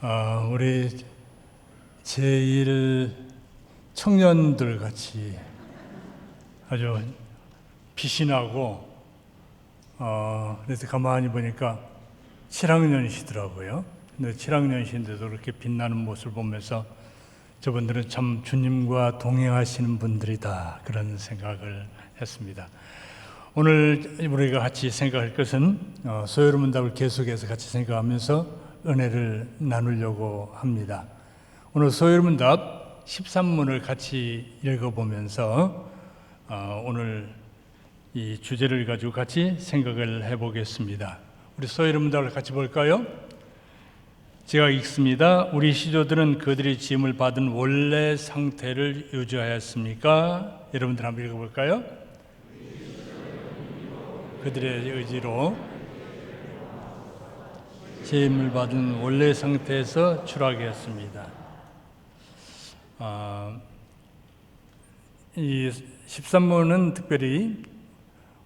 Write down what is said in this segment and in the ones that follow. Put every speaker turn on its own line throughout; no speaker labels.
우리 제1 청년들 같이 아주 빛이 나고 그래서 가만히 보니까 7학년이시더라고요. 근데 7학년이신데도 그렇게 빛나는 모습을 보면서 저분들은 참 주님과 동행하시는 분들이다, 그런 생각을 했습니다. 오늘 우리가 같이 생각할 것은 소요문답을 계속해서 같이 생각하면서 은혜를 나누려고 합니다. 오늘 소요문답 13문을 같이 읽어보면서 오늘 이 주제를 가지고 같이 생각을 해보겠습니다. 우리 소요문답을 같이 볼까요? 제가 읽습니다. 우리 시조들은 그들이 지음을 받은 원래 상태를 유지하였습니까? 여러분들 한번 읽어볼까요? 그들의 의지로 지음을 받은 원래 상태에서 추락했습니다. 이 13문은 특별히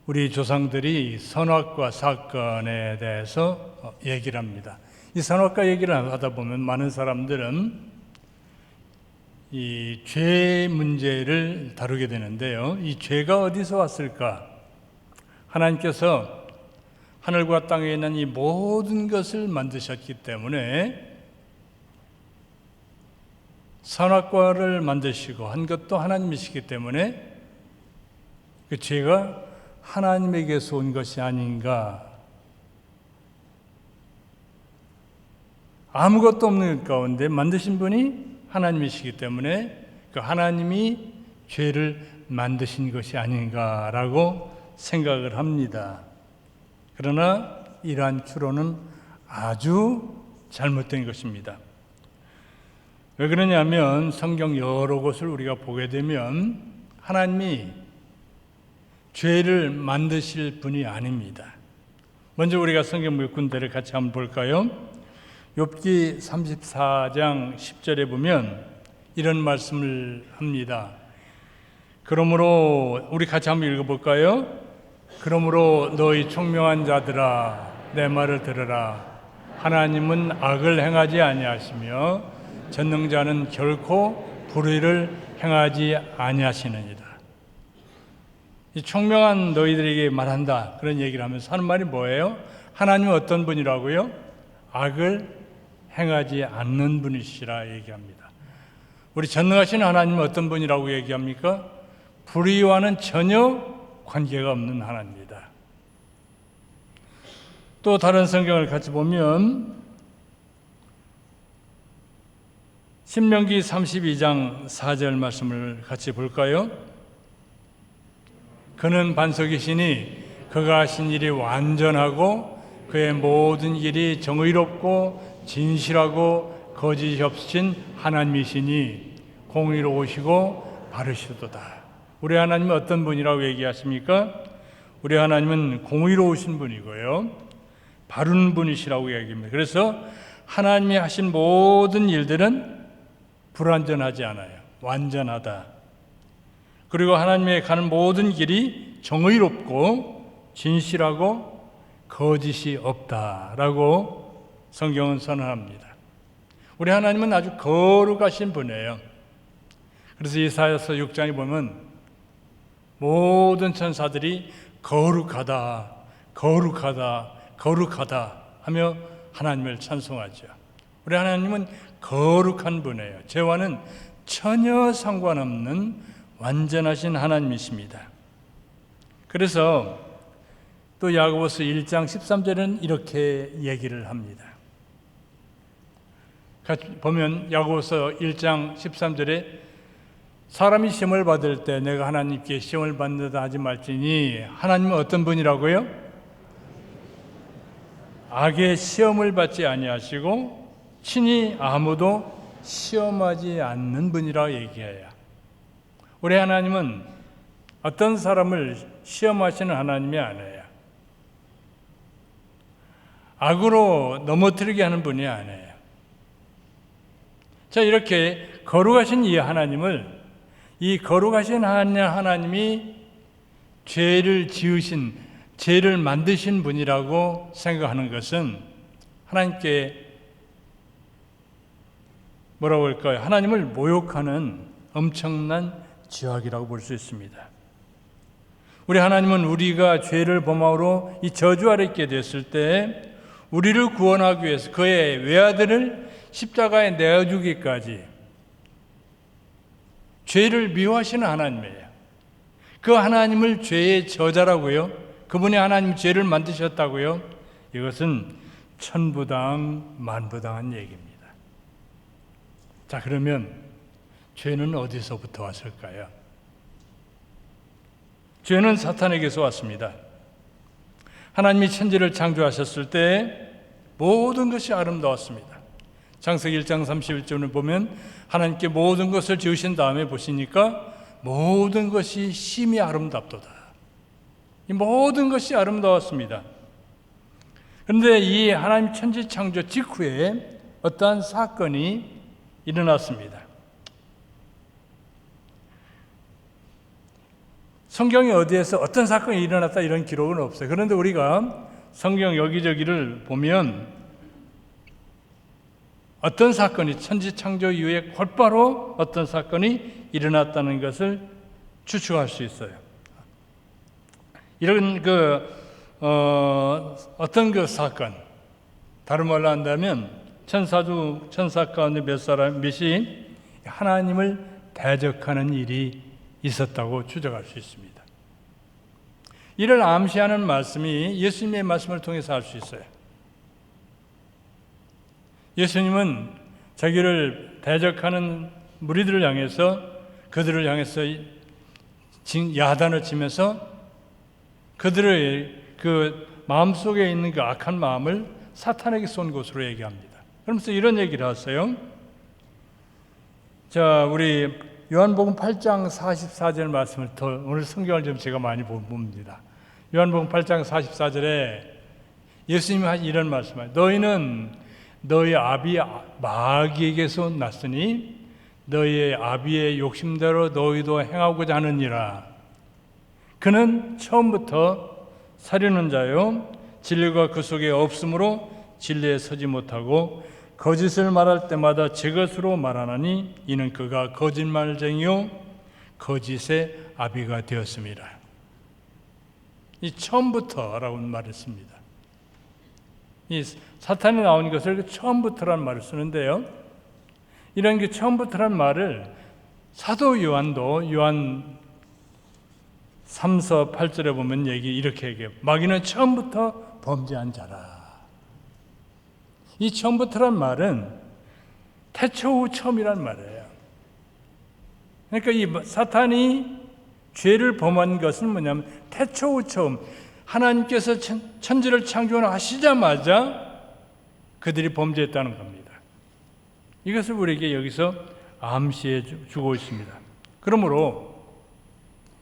우리 조상들이 선악과 사건에 대해서 얘기를 합니다. 이 선악과 얘기를 하다 보면 많은 사람들은 이 죄 문제를 다루게 되는데요. 이 죄가 어디서 왔을까? 하나님께서 하늘과 땅에 있는 이 모든 것을 만드셨기 때문에 선악과를 만드시고 한 것도 하나님이시기 때문에 그 죄가 하나님에게서 온 것이 아닌가. 아무것도 없는 가운데 만드신 분이 하나님이시기 때문에 그 하나님이 죄를 만드신 것이 아닌가라고 생각을 합니다. 그러나 이러한 추론은 아주 잘못된 것입니다. 왜 그러냐면 성경 여러 곳을 우리가 보게 되면 하나님이 죄를 만드실 분이 아닙니다. 먼저 우리가 성경 몇 군데를 같이 한번 볼까요? 욥기 34장 10절에 보면 이런 말씀을 합니다. 그러므로 우리 같이 한번 읽어볼까요? 그러므로 너희 총명한 자들아 내 말을 들으라. 하나님은 악을 행하지 아니하시며 전능자는 결코 불의를 행하지 아니하시느니라. 이 총명한 너희들에게 말한다, 그런 얘기를 하면서 하는 말이 뭐예요? 하나님은 어떤 분이라고요? 악을 행하지 않는 분이시라 얘기합니다. 우리 전능하신 하나님은 어떤 분이라고 얘기합니까? 불의와는 전혀 관계가 없는 하나님입니다. 또 다른 성경을 같이 보면 신명기 32장 4절 말씀을 같이 볼까요? 그는 반석이시니 그가 하신 일이 완전하고 그의 모든 길이 정의롭고 진실하고 거짓이 없으신 하나님이시니 공의로우시고 바르시도다. 우리 하나님은 어떤 분이라고 얘기하십니까? 우리 하나님은 공의로우신 분이고요, 바른 분이시라고 얘기합니다. 그래서 하나님이 하신 모든 일들은 불완전하지 않아요. 완전하다. 그리고 하나님의 가는 모든 길이 정의롭고 진실하고 거짓이 없다라고 성경은 선언합니다. 우리 하나님은 아주 거룩하신 분이에요. 그래서 이사야서 6장에 보면 모든 천사들이 거룩하다, 거룩하다, 거룩하다 하며 하나님을 찬송하죠. 우리 하나님은 거룩한 분이에요. 죄와는 전혀 상관없는 완전하신 하나님이십니다. 그래서 또 야고보서 1장 13절은 이렇게 얘기를 합니다. 같이 보면 야고보서 1장 13절에 사람이 시험을 받을 때 내가 하나님께 시험을 받는다 하지 말지니 하나님은 어떤 분이라고요? 악의 시험을 받지 아니하시고 친히 아무도 시험하지 않는 분이라 얘기해요. 우리 하나님은 어떤 사람을 시험하시는 하나님이 아니에요. 악으로 넘어뜨리게 하는 분이 아니에요. 자, 이렇게 거룩하신 이 하나님을, 이 거룩하신 하나님이 죄를 지으신, 죄를 만드신 분이라고 생각하는 것은 하나님께 뭐라고 할까요? 하나님을 모욕하는 엄청난 죄악이라고 볼 수 있습니다. 우리 하나님은 우리가 죄를 범함으로 이 저주 아래 있게 됐을 때 우리를 구원하기 위해서 그의 외아들을 십자가에 내어주기까지 죄를 미워하시는 하나님이에요. 그 하나님을 죄의 저자라고요? 그분이 하나님 죄를 만드셨다고요? 이것은 천부당 만부당한 얘기입니다. 자, 그러면 죄는 어디서부터 왔을까요? 죄는 사탄에게서 왔습니다. 하나님이 천지를 창조하셨을 때 모든 것이 아름다웠습니다. 창세기 1장 31절을 보면 하나님께 모든 것을 지으신 다음에 보시니까 모든 것이 심히 아름답도다. 이 모든 것이 아름다웠습니다. 그런데 이 하나님 천지 창조 직후에 어떠한 사건이 일어났습니다. 성경에 어디에서 어떤 사건이 일어났다 이런 기록은 없어요. 그런데 우리가 성경 여기저기를 보면 어떤 사건이 천지 창조 이후에 곧바로 어떤 사건이 일어났다는 것을 추측할 수 있어요. 이런 어떤 그 사건, 다른 말로 한다면 천사 가운데 몇이 하나님을 대적하는 일이 있었다고 추정할 수 있습니다. 이를 암시하는 말씀이 예수님의 말씀을 통해서 알 수 있어요. 예수님은 자기를 대적하는 무리들을 향해서 그들을 향해서 야단을 치면서 그들의 그 마음속에 있는 그 악한 마음을 사탄에게 쏜 것으로 얘기합니다. 그러면서 이런 얘기를 하세요. 자, 우리 요한복음 8장 44절 말씀을 오늘 성경을 좀 제가 많이 봅니다. 요한복음 8장 44절에 예수님이 하신 이런 말씀을 너희는 너희 아비 마귀에게서 났으니 너희의 아비의 욕심대로 너희도 행하고자 하느니라. 그는 처음부터 사려는 자요 진리가 그 속에 없으므로 진리에 서지 못하고 거짓을 말할 때마다 제 것으로 말하나니 이는 그가 거짓말쟁이요 거짓의 아비가 되었습니다. 이 처음부터라고 말을 씁니다. 이 사탄이 나온 것을 처음부터라는 말을 쓰는데요. 이런 게 처음부터라는 말을 사도 요한도 요한 3서 8절에 보면 이렇게 얘기해요. 마귀는 처음부터 범죄한 자라. 이 처음부터란 말은 태초 후 처음이란 말이에요. 그러니까 이 사탄이 죄를 범한 것은 뭐냐면 태초 후 처음, 하나님께서 천지를 창조하시자마자 그들이 범죄했다는 겁니다. 이것을 우리에게 여기서 암시해 주고 있습니다. 그러므로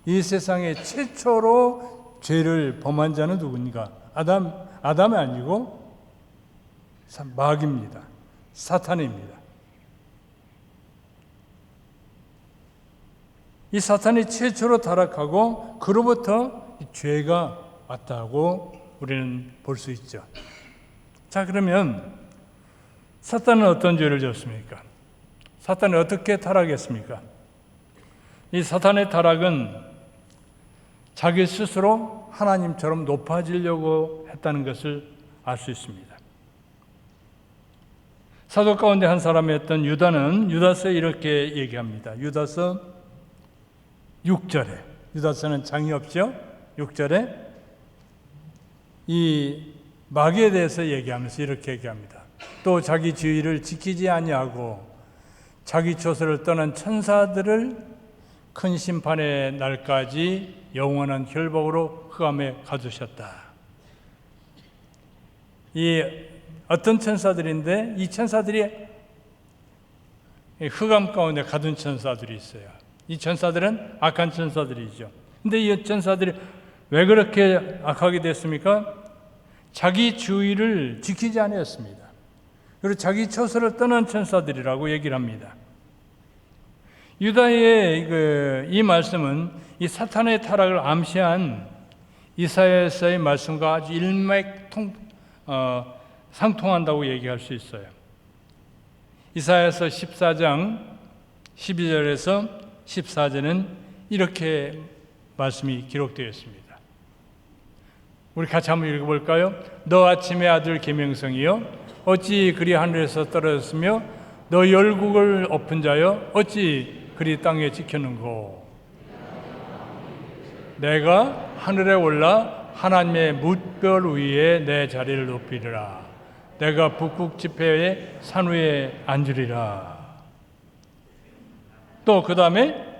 이 세상에 최초로 죄를 범한 자는 누구인가? 아담이 아니고 마귀입니다. 사탄입니다. 이 사탄이 최초로 타락하고 그로부터 죄가 왔다고 우리는 볼 수 있죠. 자, 그러면 사탄은 어떤 죄를 졌습니까? 사탄이 어떻게 타락했습니까? 이 사탄의 타락은 자기 스스로 하나님처럼 높아지려고 했다는 것을 알 수 있습니다. 사도 가운데 한 사람이었던 유다는 유다서에 이렇게 얘기합니다. 유다서 6절에, 유다서는 장이 없죠? 6절에 이 마귀에 대해서 얘기하면서 이렇게 얘기합니다. 또 자기 지위를 지키지 아니하고 자기 처소를 떠난 천사들을 큰 심판의 날까지 영원한 혈복으로 흑암에 가두셨다. 이 어떤 천사들인데 이 천사들이 흑암 가운데 가둔 천사들이 있어요. 이 천사들은 악한 천사들이죠. 근데 이 천사들이 왜 그렇게 악하게 됐습니까? 자기 주의를 지키지 않았습니다. 그리고 자기 처소를 떠난 천사들이라고 얘기를 합니다. 유다의 이 말씀은 이 사탄의 타락을 암시한 이사야서의 말씀과 아주 상통한다고 얘기할 수 있어요. 이사야서 14장 12절에서 14절은 이렇게 말씀이 기록되어 있습니다. 우리 같이 한번 읽어볼까요? 너 아침의 아들 계명성이여 어찌 그리 하늘에서 떨어졌으며 너 열국을 엎은 자여 어찌 그리 땅에 지켰는고. 내가 하늘에 올라 하나님의 뭇별 위에 내 자리를 높이리라. 내가 북극 지폐의 산 위에 앉으리라. 또 그 다음에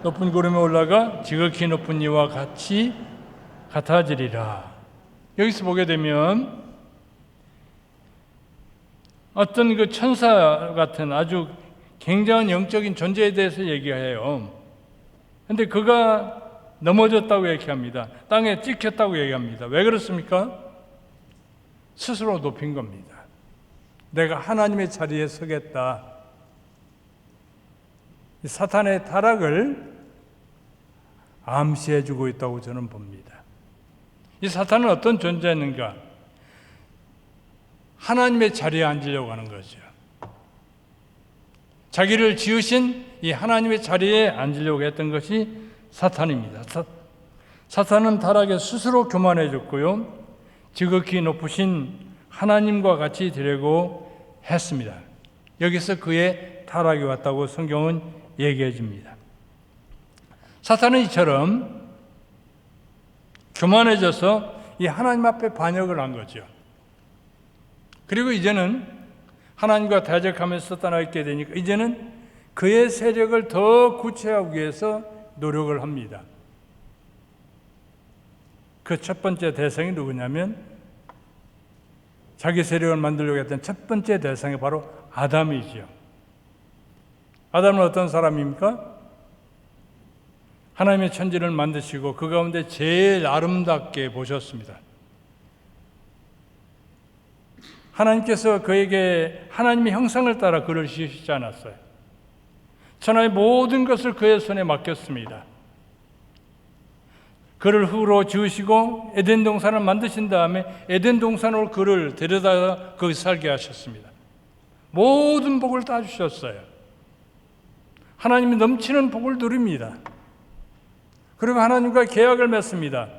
높은 구름에 올라가 지극히 높은 이와 같아지리라. 여기서 보게 되면 어떤 그 천사 같은 아주 굉장한 영적인 존재에 대해서 얘기해요. 그런데 그가 넘어졌다고 얘기합니다. 땅에 찍혔다고 얘기합니다. 왜 그렇습니까? 스스로 높인 겁니다. 내가 하나님의 자리에 서겠다. 이 사탄의 타락을 암시해주고 있다고 저는 봅니다. 이 사탄은 어떤 존재였는가? 하나님의 자리에 앉으려고 하는 거죠. 자기를 지으신 이 하나님의 자리에 앉으려고 했던 것이 사탄입니다. 사탄은 타락에 스스로 교만해졌고요, 지극히 높으신 하나님과 같이 되려고 했습니다. 여기서 그의 타락이 왔다고 성경은 얘기해 줍니다. 사탄은 이처럼 교만해져서 이 하나님 앞에 반역을 한 거죠. 그리고 이제는 하나님과 대적하면서 떠나있게 되니까 이제는 그의 세력을 더 구체화하기 위해서 노력을 합니다. 그 첫 번째 대상이 누구냐면 자기 세력을 만들려고 했던 첫 번째 대상이 바로 아담이죠. 아담은 어떤 사람입니까? 하나님의 천지를 만드시고 그 가운데 제일 아름답게 보셨습니다. 하나님께서 그에게 하나님의 형상을 따라 그를 지으시지 않았어요. 천하의 모든 것을 그의 손에 맡겼습니다. 그를 흙으로 지으시고 에덴 동산을 만드신 다음에 에덴 동산으로 그를 데려다가 거기 살게 하셨습니다. 모든 복을 다 주셨어요. 하나님이 넘치는 복을 누립니다. 그리고 하나님과 계약을 맺습니다.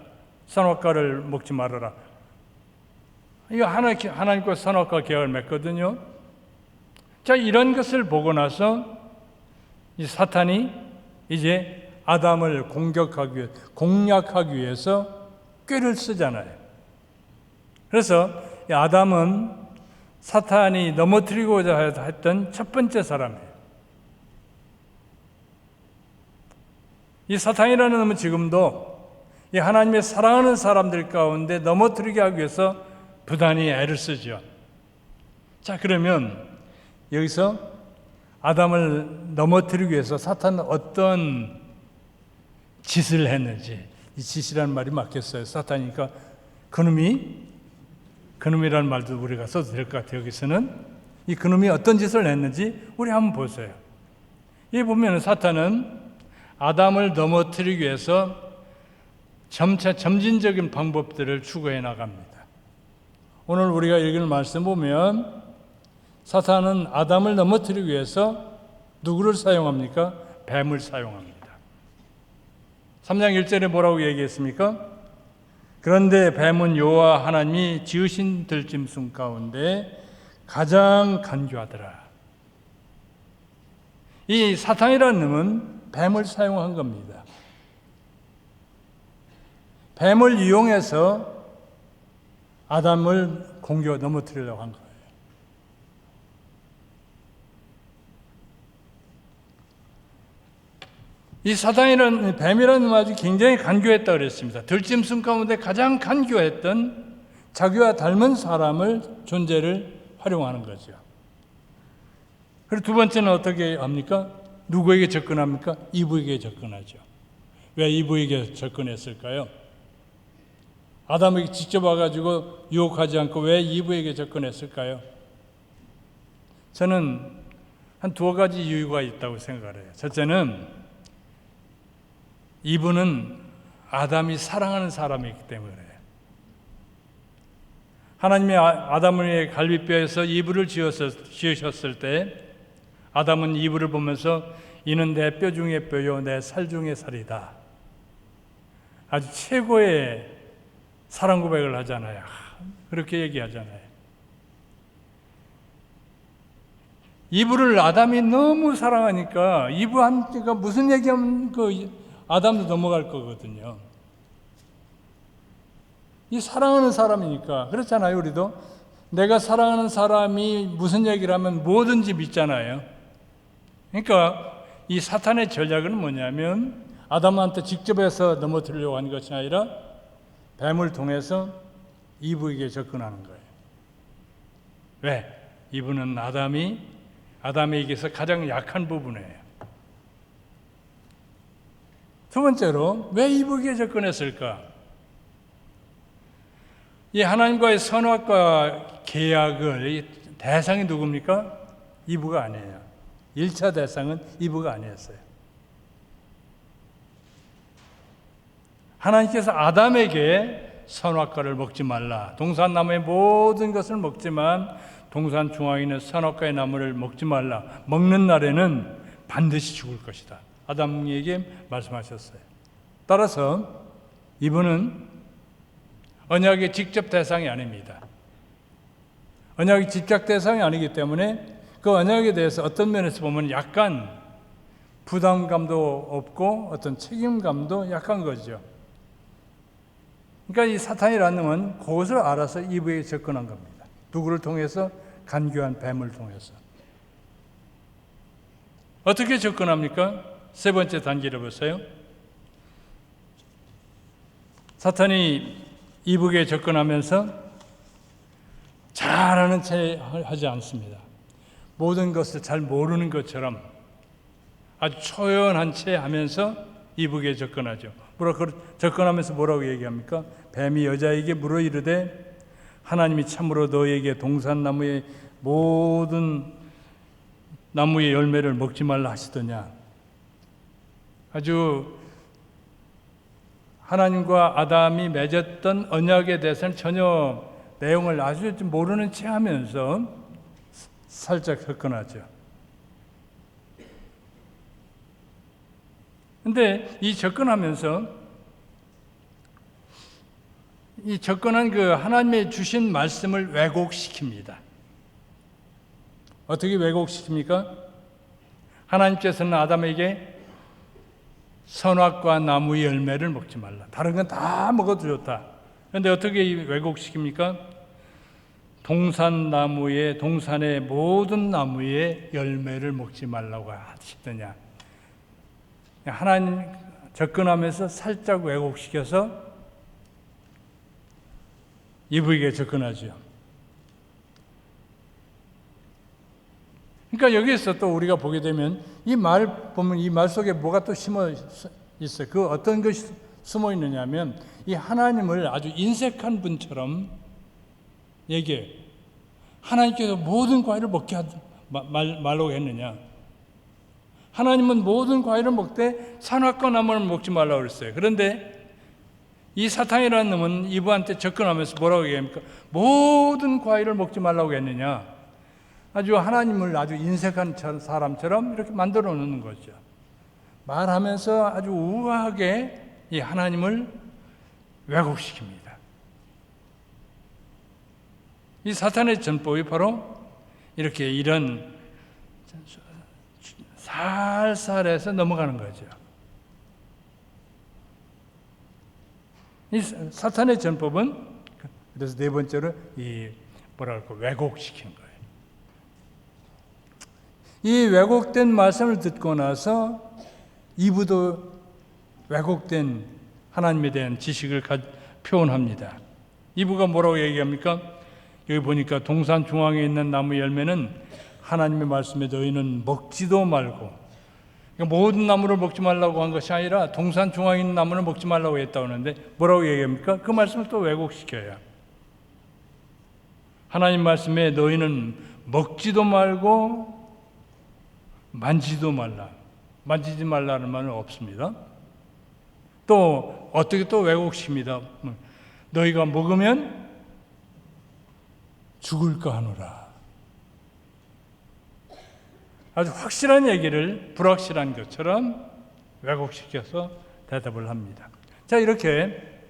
선악과를 먹지 말아라. 이거 하나님과 선악과 계약을 맺거든요. 자, 이런 것을 보고 나서 이 사탄이 이제 아담을 공략하기 위해서 꾀를 쓰잖아요. 그래서 이 아담은 사탄이 넘어뜨리고자 했던 첫 번째 사람이에요. 이 사탄이라는 놈은 지금도 이 하나님의 사랑하는 사람들 가운데 넘어뜨리게 하기 위해서 부단히 애를 쓰죠. 자, 그러면 여기서 아담을 넘어뜨리기 위해서 사탄은 어떤 짓을 했는지, 이 짓이라는 말이 맞겠어요? 사탄이니까 그놈이라는 말도 우리가 써도 될 것 같아요. 여기서는 이 그놈이 어떤 짓을 했는지 우리 한번 보세요. 여기 보면 사탄은 아담을 넘어뜨리기 위해서 점차 점진적인 방법들을 추구해 나갑니다. 오늘 우리가 읽은 말씀 보면 사탄은 아담을 넘어뜨리기 위해서 누구를 사용합니까? 뱀을 사용합니다. 3장 1절에 뭐라고 얘기했습니까? 그런데 뱀은 여호와 하나님이 지으신 들짐승 가운데 가장 간교하더라. 이 사탄이라는 놈은 뱀을 사용한 겁니다. 뱀을 이용해서 아담을 넘어뜨리려고 한 거예요. 이 사탄이라는 뱀이라는 놈은 아주 굉장히 간교했다 그랬습니다. 들짐승 가운데 가장 간교했던 자기와 닮은 사람을 존재를 활용하는 거죠. 그리고 두 번째는 어떻게 합니까? 누구에게 접근합니까? 이브에게 접근하죠. 왜 이브에게 접근했을까요? 아담에게 직접 와가지고 유혹하지 않고 왜 이브에게 접근했을까요? 저는 한 두어 가지 이유가 있다고 생각을 해요. 첫째는 이브는 아담이 사랑하는 사람이기 때문에 하나님이 아담의 갈비뼈에서 이불을 지으셨을 때 아담은 이불을 보면서 이는 내 뼈 중에 뼈요 내 살 중에 살이다. 아주 최고의 사랑 고백을 하잖아요. 그렇게 얘기하잖아요. 이브를 아담이 너무 사랑하니까 이브한테가 무슨 얘기하면 그 아담도 넘어갈 거거든요. 이 사랑하는 사람이니까. 그렇잖아요. 우리도 내가 사랑하는 사람이 무슨 얘기를 하면 뭐든지 믿잖아요. 그러니까 이 사탄의 전략은 뭐냐면 아담한테 직접 해서 넘어뜨리려고 하는 것이 아니라 뱀을 통해서 이브에게 접근하는 거예요. 왜? 이브는 아담에게서 가장 약한 부분이에요. 두 번째로 왜 이브에게 접근했을까? 이 하나님과의 선악과 계약을 대상이 누굽니까? 이브가 아니에요. 1차 대상은 이브가 아니었어요. 하나님께서 아담에게 선악과를 먹지 말라. 동산나무의 모든 것을 먹지만 동산 중앙에 있는 선악과의 나무를 먹지 말라. 먹는 날에는 반드시 죽을 것이다. 아담에게 말씀하셨어요. 따라서 이분은 언약의 직접 대상이 아닙니다. 언약의 직접 대상이 아니기 때문에 그 언약에 대해서 어떤 면에서 보면 약간 부담감도 없고 어떤 책임감도 약한 거죠. 그러니까 이 사탄이라는 놈은 그것을 알아서 이브에게 접근한 겁니다. 누구를 통해서? 간교한 뱀을 통해서. 어떻게 접근합니까? 세 번째 단계를 보세요. 사탄이 이브에게 접근하면서 잘하는 채 하지 않습니다. 모든 것을 잘 모르는 것처럼 아주 초연한 채 하면서 이브에게 접근하죠. 접근하면서 뭐라고 얘기합니까? 뱀이 여자에게 물어 이르되 하나님이 참으로 너에게 동산나무의 모든 나무의 열매를 먹지 말라 하시더냐. 아주 하나님과 아담이 맺었던 언약에 대해서는 전혀 내용을 아주 모르는 채 하면서 살짝 접근하죠. 근데 이 접근하면서 이 접근한 그 하나님의 주신 말씀을 왜곡시킵니다. 어떻게 왜곡시킵니까? 하나님께서는 아담에게 선악과 나무의 열매를 먹지 말라. 다른 건 다 먹어도 좋다. 그런데 어떻게 왜곡시킵니까? 동산의 모든 나무의 열매를 먹지 말라고 하시더냐. 하나님 접근하면서 살짝 왜곡시켜서 이브에게 접근하죠. 그러니까 여기에서 또 우리가 보게 되면 이 말 보면 이 말 속에 뭐가 또 심어 있어요. 그 어떤 것이 숨어 있느냐면 이 하나님을 아주 인색한 분처럼 얘기해요. 하나님께서 모든 과일을 먹게 말라고 했느냐. 하나님은 모든 과일을 먹되 선악과 나무를 먹지 말라고 그랬어요. 그런데 이 사탄이라는 놈은 이브한테 접근하면서 뭐라고 얘기합니까? 모든 과일을 먹지 말라고 했느냐. 아주 하나님을 아주 인색한 사람처럼 이렇게 만들어 놓는 거죠. 말하면서 아주 우아하게 이 하나님을 왜곡시킵니다. 이 사탄의 전법이 바로 이렇게 이런 살살해서 넘어가는 거죠. 이 사탄의 전법은 그래서 네 번째로 이 뭐랄까 왜곡시키는 거예요. 이 왜곡된 말씀을 듣고 나서 이브도 왜곡된 하나님에 대한 지식을 표현합니다. 이브가 뭐라고 얘기합니까? 여기 보니까 동산 중앙에 있는 나무 열매는 하나님의 말씀에 너희는 먹지도 말고, 그러니까 모든 나무를 먹지 말라고 한 것이 아니라 동산 중앙에 있는 나무는 먹지 말라고 했다고 하는데 뭐라고 얘기합니까? 그 말씀을 또 왜곡시켜요. 하나님 말씀에 너희는 먹지도 말고 만지도 말라. 만지지 말라는 말은 없습니다. 또 어떻게 또 왜곡시킵니다. 너희가 먹으면 죽을까 하노라. 아주 확실한 얘기를 불확실한 것처럼 왜곡시켜서 대답을 합니다. 자, 이렇게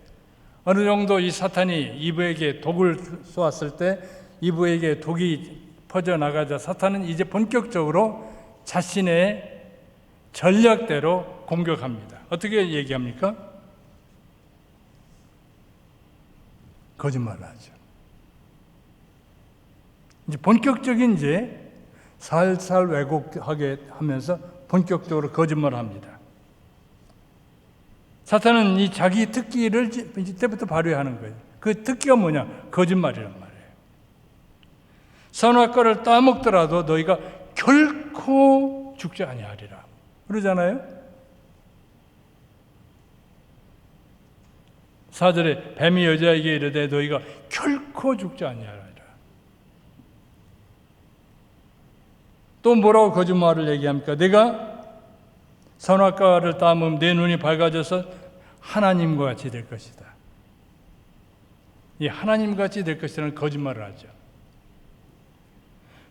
어느 정도 이 사탄이 이브에게 독을 쏘았을 때 이브에게 독이 퍼져나가자 사탄은 이제 본격적으로 자신의 전략대로 공격합니다. 어떻게 얘기합니까? 거짓말을 하죠. 이제 본격적인 이제 살살 왜곡하게 하면서 본격적으로 거짓말을 합니다. 사탄은 이 자기 특기를 이때부터 발휘하는 거예요. 그 특기가 뭐냐? 거짓말이란 말이에요. 선악과를 따먹더라도 너희가 결코 죽지 아니하리라 그러잖아요. 4절에 뱀이 여자에게 이르되 너희가 결코 죽지 아니하리라. 또 뭐라고 거짓말을 얘기합니까? 내가 선악과를 따먹으면 내 눈이 밝아져서 하나님과 같이 될 것이다. 이 하나님과 같이 될 것이라는 거짓말을 하죠.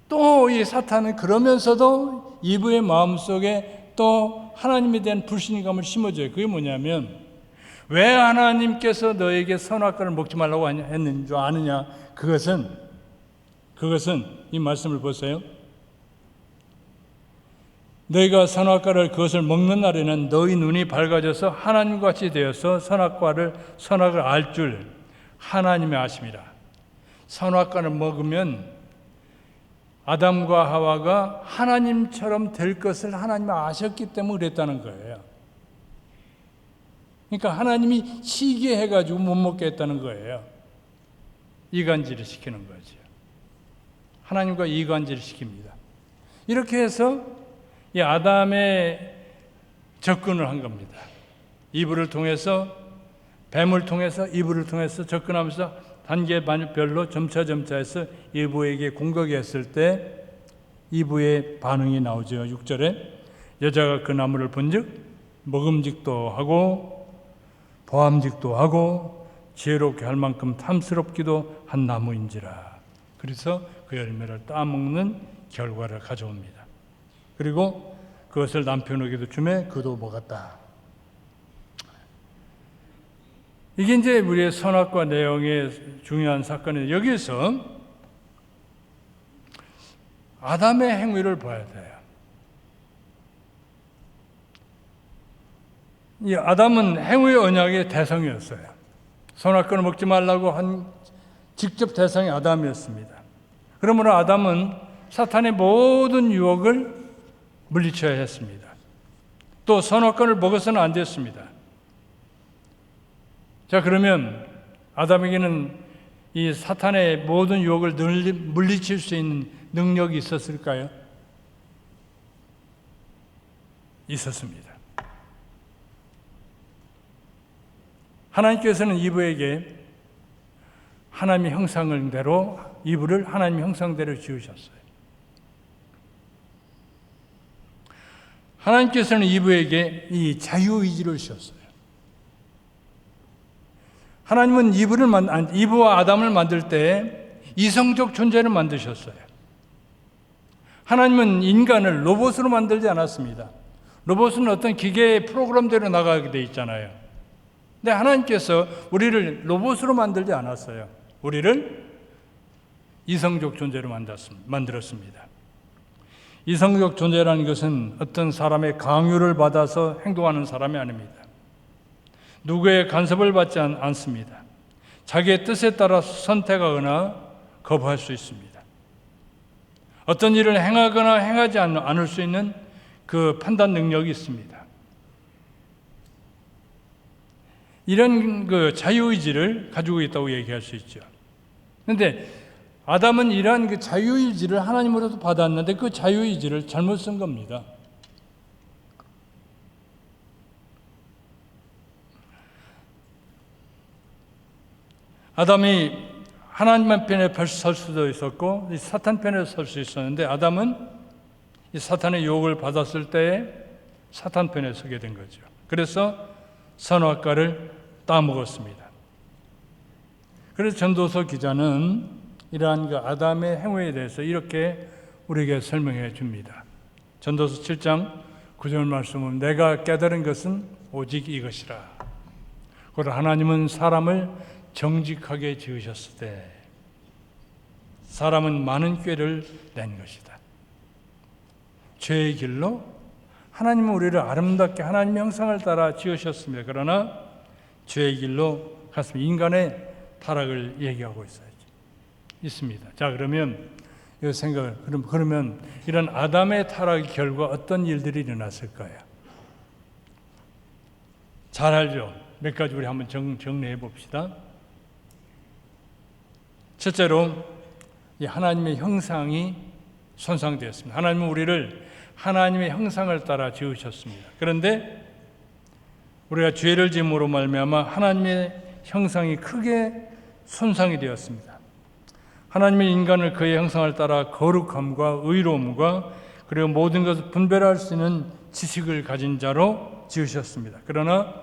또 이 사탄은 그러면서도 이브의 마음속에 또 하나님에 대한 불신감을 심어줘요. 그게 뭐냐면 왜 하나님께서 너에게 선악과를 먹지 말라고 했는 줄 아느냐? 그것은 이 말씀을 보세요. 너희가 선악과를 그것을 먹는 날에는 너희 눈이 밝아져서 하나님과 같이 되어서 선악을 알 줄 하나님이 아심이라. 선악과를 먹으면 아담과 하와가 하나님처럼 될 것을 하나님이 아셨기 때문에 그랬다는 거예요. 그러니까 하나님이 시기해가지고 못 먹게 했다는 거예요. 이간질을 시키는 거죠. 하나님과 이간질을 시킵니다. 이렇게 해서 이 아담의 접근을 한 겁니다. 이브를 통해서, 뱀을 통해서, 이브를 통해서 접근하면서 단계별로 점차해서 이브에게 공격했을 때 이브의 반응이 나오죠. 6절에 여자가 그 나무를 본즉 먹음직도 하고 보암직도 하고 지혜롭게 할 만큼 탐스럽기도 한 나무인지라. 그래서 그 열매를 따먹는 결과를 가져옵니다. 그리고 그것을 남편에게도 주매 그도 먹었다. 이게 이제 우리의 선악과 내용의 중요한 사건이에요. 여기서 아담의 행위를 봐야 돼요. 이 아담은 행위의 언약의 대상이었어요. 선악과를 먹지 말라고 한 직접 대상이 아담이었습니다. 그러므로 아담은 사탄의 모든 유혹을 물리쳐야 했습니다. 또 선악과를 먹어서는 안 됐습니다. 자, 그러면 아담에게는 이 사탄의 모든 유혹을 물리칠 수 있는 능력이 있었을까요? 있었습니다. 하나님께서는 이브에게 하나님의 형상대로 이브를 하나님의 형상대로 지으셨어요. 하나님께서는 이브에게 이 자유의지를 주셨어요. 하나님은 이브와 아담을 만들 때 이성적 존재를 만드셨어요. 하나님은 인간을 로봇으로 만들지 않았습니다. 로봇은 어떤 기계의 프로그램대로 나가게 돼 있잖아요. 근데 하나님께서 우리를 로봇으로 만들지 않았어요. 우리를 이성적 존재로 만들었습니다. 이성적 존재라는 것은 어떤 사람의 강요를 받아서 행동하는 사람이 아닙니다. 누구의 간섭을 받지 않습니다. 자기의 뜻에 따라 선택하거나 거부할 수 있습니다. 어떤 일을 행하거나 행하지 않을 수 있는 그 판단 능력이 있습니다. 이런 그 자유의지를 가지고 있다고 얘기할 수 있죠. 그런데 아담은 이러한 그 자유의지를 하나님으로부터 받았는데 그 자유의지를 잘못 쓴 겁니다. 아담이 하나님 편에 설 수도 있었고 사탄 편에 설 수 있었는데 아담은 이 사탄의 유혹을 받았을 때 사탄 편에 서게 된 거죠. 그래서 선악과를 따먹었습니다. 그래서 전도서 기자는 이러한 그 아담의 행위에 대해서 이렇게 우리에게 설명해 줍니다. 전도서 7장 9절 말씀은 내가 깨달은 것은 오직 이것이라. 곧 하나님은 사람을 정직하게 지으셨을 때 사람은 많은 꾀를 낸 것이다. 죄의 길로 하나님은 우리를 아름답게 하나님의 형상을 따라 지으셨습니다. 그러나 죄의 길로 갔습니다. 인간의 타락을 얘기하고 있습니다. 자, 그러면 이 생각을 그러면 이런 아담의 타락의 결과 어떤 일들이 일어났을까요? 잘 알죠. 몇 가지 우리 한번 정리해 봅시다. 첫째로 이 하나님의 형상이 손상되었습니다. 하나님은 우리를 하나님의 형상을 따라 지으셨습니다. 그런데 우리가 죄를 지음으로 말미암아 하나님의 형상이 크게 손상이 되었습니다. 하나님의 인간을 그의 형상을 따라 거룩함과 의로움과 그리고 모든 것을 분별할 수 있는 지식을 가진 자로 지으셨습니다. 그러나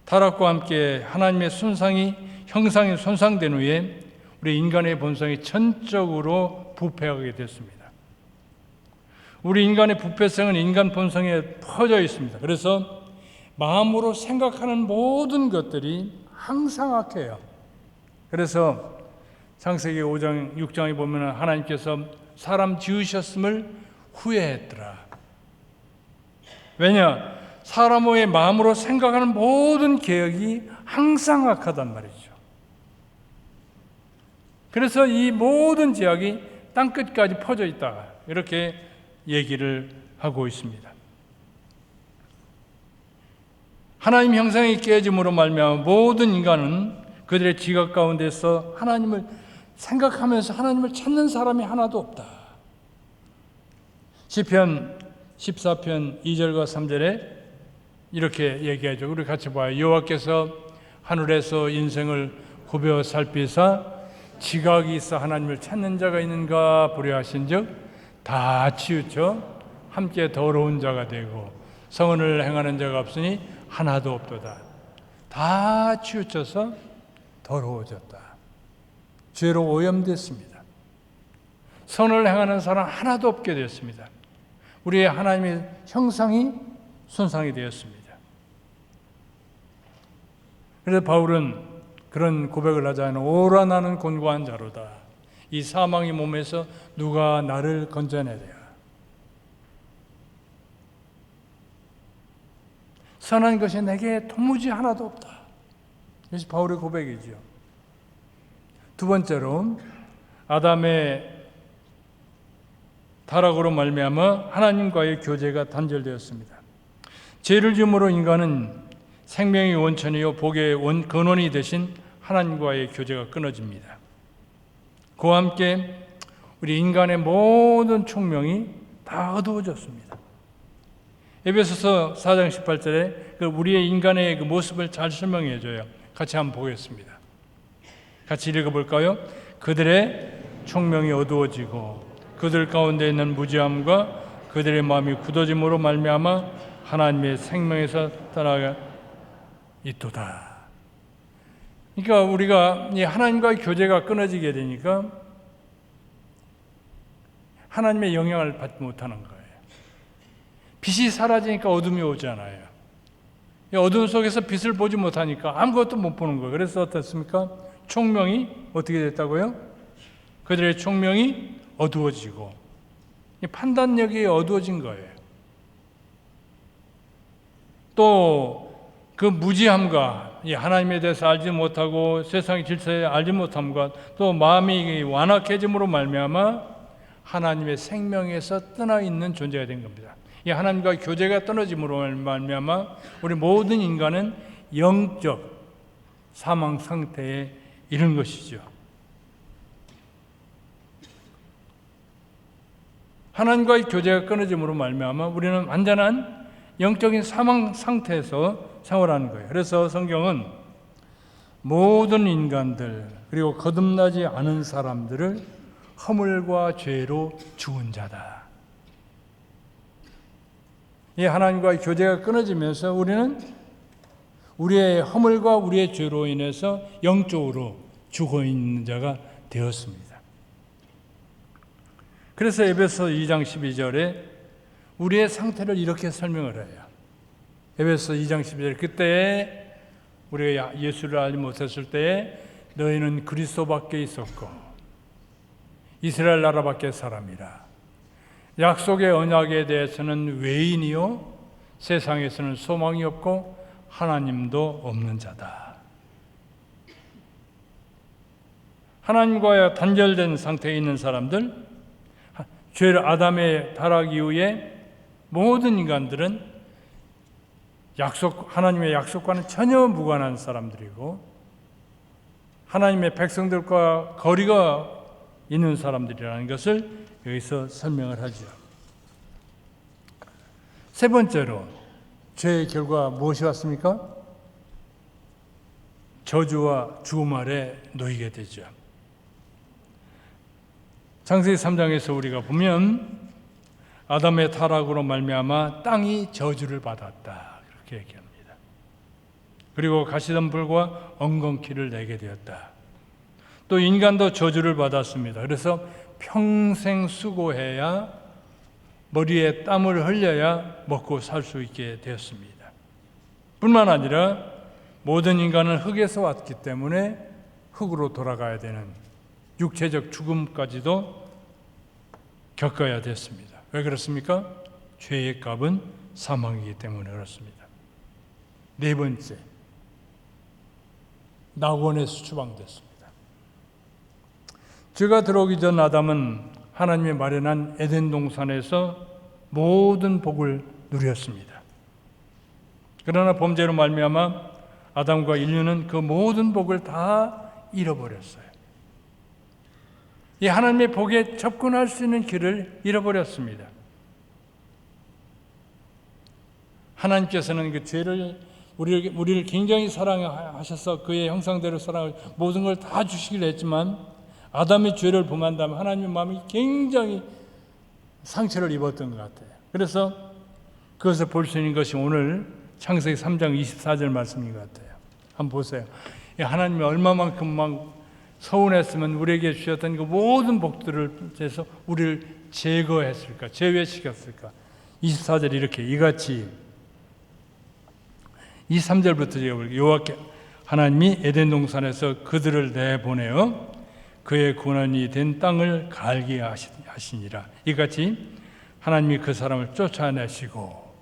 타락과 함께 하나님의 형상이 손상된 후에 우리 인간의 본성이 전적으로 부패하게 됐습니다. 우리 인간의 부패성은 인간 본성에 퍼져 있습니다. 그래서 마음으로 생각하는 모든 것들이 항상 악해요. 그래서 창세기 5장 6장에 보면 하나님께서 사람 지으셨음을 후회했더라. 왜냐? 사람의 마음으로 생각하는 모든 계획이 항상 악하단 말이죠. 그래서 이 모든 죄악이 땅끝까지 퍼져 있다. 이렇게 얘기를 하고 있습니다. 하나님 형상이 깨짐으로 말미암아 모든 인간은 그들의 지각 가운데서 하나님을 생각하면서 하나님을 찾는 사람이 하나도 없다. 시편 14편 2절과 3절에 이렇게 얘기하죠. 우리 같이 봐요. 여호와께서 하늘에서 인생을 굽어 살피사 지각이 있어 하나님을 찾는 자가 있는가 보려하신즉 다 치우쳐 함께 더러운 자가 되고 성언을 행하는 자가 없으니 하나도 없도다. 다 치우쳐서 더러워졌다. 죄로 오염됐습니다. 선을 행하는 사람 하나도 없게 되었습니다. 우리의 하나님의 형상이 손상이 되었습니다. 그래서 바울은 그런 고백을 하자면 오라 나는 곤고한 자로다. 이 사망의 몸에서 누가 나를 건져내랴. 선한 것이 내게 도무지 하나도 없다. 이것이 바울의 고백이죠. 두 번째로 아담의 타락으로 말미암아 하나님과의 교제가 단절되었습니다. 죄를 지음으로 인간은 생명의 원천이요 복의 근원이 되신 하나님과의 교제가 끊어집니다. 그와 함께 우리 인간의 모든 총명이 다 어두워졌습니다. 에베소서 4장 18절에 우리의 인간의 그 모습을 잘 설명해 줘요. 같이 한번 보겠습니다. 같이 읽어볼까요? 그들의 총명이 어두워지고 그들 가운데 있는 무지함과 그들의 마음이 굳어짐으로 말미암아 하나님의 생명에서 떠나가 있도다. 그러니까 우리가 이 하나님과의 교제가 끊어지게 되니까 하나님의 영향을 받지 못하는 거예요. 빛이 사라지니까 어둠이 오잖아요. 이 어둠 속에서 빛을 보지 못하니까 아무것도 못 보는 거예요. 그래서 어떻습니까? 총명이 어떻게 됐다고요? 그들의 총명이 어두워지고 판단력이 어두워진 거예요. 또 그 무지함과 하나님에 대해서 알지 못하고 세상의 질서에 알지 못함과 또 마음이 완악해짐으로 말미암아 하나님의 생명에서 떠나 있는 존재가 된 겁니다. 이 하나님과 교제가 떨어짐으로 말미암아 우리 모든 인간은 영적 사망 상태에 이른 것이죠. 하나님과의 교제가 끊어짐으로 말미암아 우리는 완전한 영적인 사망 상태에서 생활하는 거예요. 그래서 성경은 모든 인간들 그리고 거듭나지 않은 사람들을 허물과 죄로 죽은 자다. 이 하나님과의 교제가 끊어지면서 우리는 우리의 허물과 우리의 죄로 인해서 영적으로 죽어 있는 자가 되었습니다. 그래서 에베소 2장 12절에 우리의 상태를 이렇게 설명을 해요. 에베소 2장 12절, 그때에 우리가 예수를 알지 못했을 때에 너희는 그리스도 밖에 있었고 이스라엘 나라 밖에 사람이라. 약속의 언약에 대해서는 외인이요 세상에서는 소망이 없고 하나님도 없는 자다. 하나님과 단절된 상태에 있는 사람들, 아담의 타락 이후에 모든 인간들은 하나님의 약속과는 전혀 무관한 사람들이고 하나님의 백성들과 거리가 있는 사람들이라는 것을 여기서 설명을 하죠. 세 번째로 죄의 결과 무엇이 왔습니까? 저주와 죽음 아래 놓이게 되죠. 창세기 3장에서 우리가 보면 아담의 타락으로 말미암아 땅이 저주를 받았다, 그렇게 얘기합니다. 그리고 가시던 불과 엉겅퀴를 내게 되었다. 또 인간도 저주를 받았습니다. 그래서 평생 수고해야, 머리에 땀을 흘려야 먹고 살 수 있게 되었습니다. 뿐만 아니라 모든 인간은 흙에서 왔기 때문에 흙으로 돌아가야 되는 육체적 죽음까지도 겪어야 됐습니다. 왜 그렇습니까? 죄의 값은 사망이기 때문에 그렇습니다. 네 번째, 낙원에서 추방됐습니다. 죄가 들어오기 전 아담은 하나님의 마련한 에덴 동산에서 모든 복을 누렸습니다. 그러나 범죄로 말미암아 아담과 인류는 그 모든 복을 다 잃어버렸어요. 이 하나님의 복에 접근할 수 있는 길을 잃어버렸습니다. 하나님께서는 그 죄를 우리를 굉장히 사랑하셔서 그의 형상대로 사랑을 모든 걸 다 주시기로 했지만 아담이 죄를 범한다면 하나님의 마음이 굉장히 상처를 입었던 것 같아요. 그래서 그것을 볼 수 있는 것이 오늘 창세기 3장 24절 말씀인 것 같아요. 한번 보세요. 하나님이 얼마만큼 막 서운했으면 우리에게 주셨던 그 모든 복들을 해서 우리를 제거했을까, 제외시켰을까. 24절 이렇게 이같이 23절부터 제가 여호와께 하나님이 에덴 동산에서 그들을 내보내어 그의 고난이 된 땅을 갈게 하시니라. 이같이 하나님이 그 사람을 쫓아내시고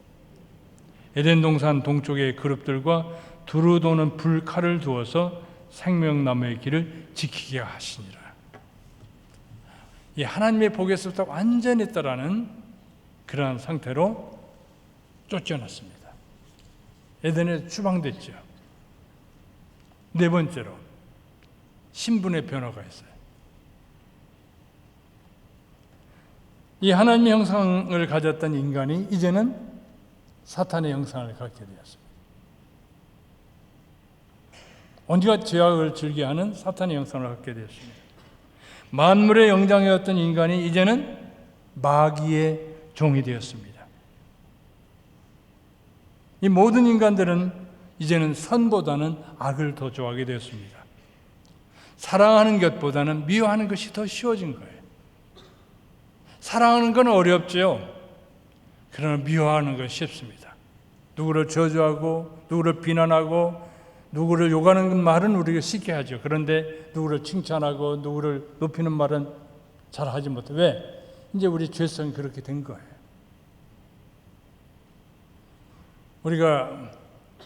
에덴 동산 동쪽의 그룹들과 두루 도는 불칼을 두어서 생명나무의 길을 지키게 하시니라. 이 하나님의 복에서부터 완전히 떠나는 그러한 상태로 쫓겨났습니다. 에덴에 추방됐죠. 네 번째로 신분의 변화가 있어요. 이 하나님의 형상을 가졌던 인간이 이제는 사탄의 형상을 갖게 되었습니다. 온갖 죄악을 즐겨하는 사탄의 형상을 갖게 되었습니다. 만물의 영장이었던 인간이 이제는 마귀의 종이 되었습니다. 이 모든 인간들은 이제는 선보다는 악을 더 좋아하게 되었습니다. 사랑하는 것보다는 미워하는 것이 더 쉬워진 거예요. 사랑하는 건 어렵죠. 그러나 미워하는 건 쉽습니다. 누구를 저주하고 누구를 비난하고 누구를 욕하는 말은 우리가 쉽게 하죠. 그런데 누구를 칭찬하고 누구를 높이는 말은 잘 하지 못해. 왜? 이제 우리 죄성이 그렇게 된 거예요. 우리가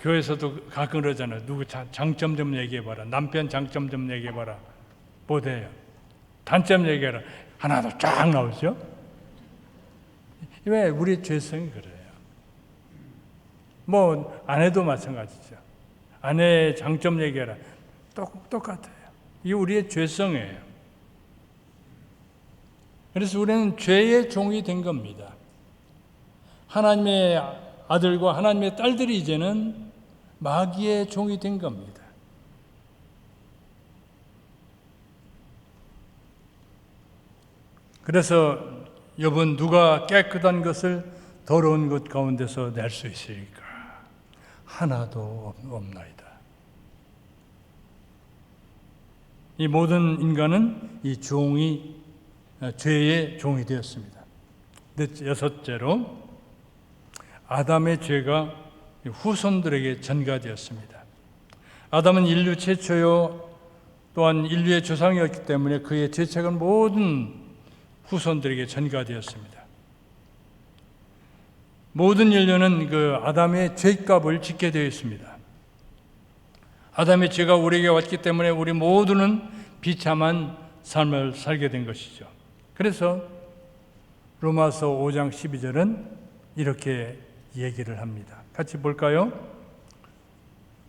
교회에서도 가끔 그러잖아요. 누구 장점 좀 얘기해봐라. 남편 장점 좀 얘기해봐라. 못해요. 단점 얘기해라. 하나도 쫙 나오죠. 왜? 우리 죄성이 그래요. 뭐 아내도 마찬가지죠. 아내의 장점 얘기해라. 똑같아요. 이게 우리의 죄성이에요. 그래서 우리는 죄의 종이 된 겁니다. 하나님의 아들과 하나님의 딸들이 이제는 마귀의 종이 된 겁니다. 그래서 여러분, 누가 깨끗한 것을 더러운 것 가운데서 낼 수 있으리까? 하나도 없나이다. 이 모든 인간은 이 종이 죄의 종이 되었습니다. 여섯째로 아담의 죄가 후손들에게 전가되었습니다. 아담은 인류 최초요 또한 인류의 조상이었기 때문에 그의 죄책은 모든 후손들에게 전가되었습니다. 모든 인류는 그 아담의 죄값을 짓게 되어 있습니다. 아담의 죄가 우리에게 왔기 때문에 우리 모두는 비참한 삶을 살게 된 것이죠. 그래서 로마서 5장 12절은 이렇게 얘기를 합니다. 같이 볼까요?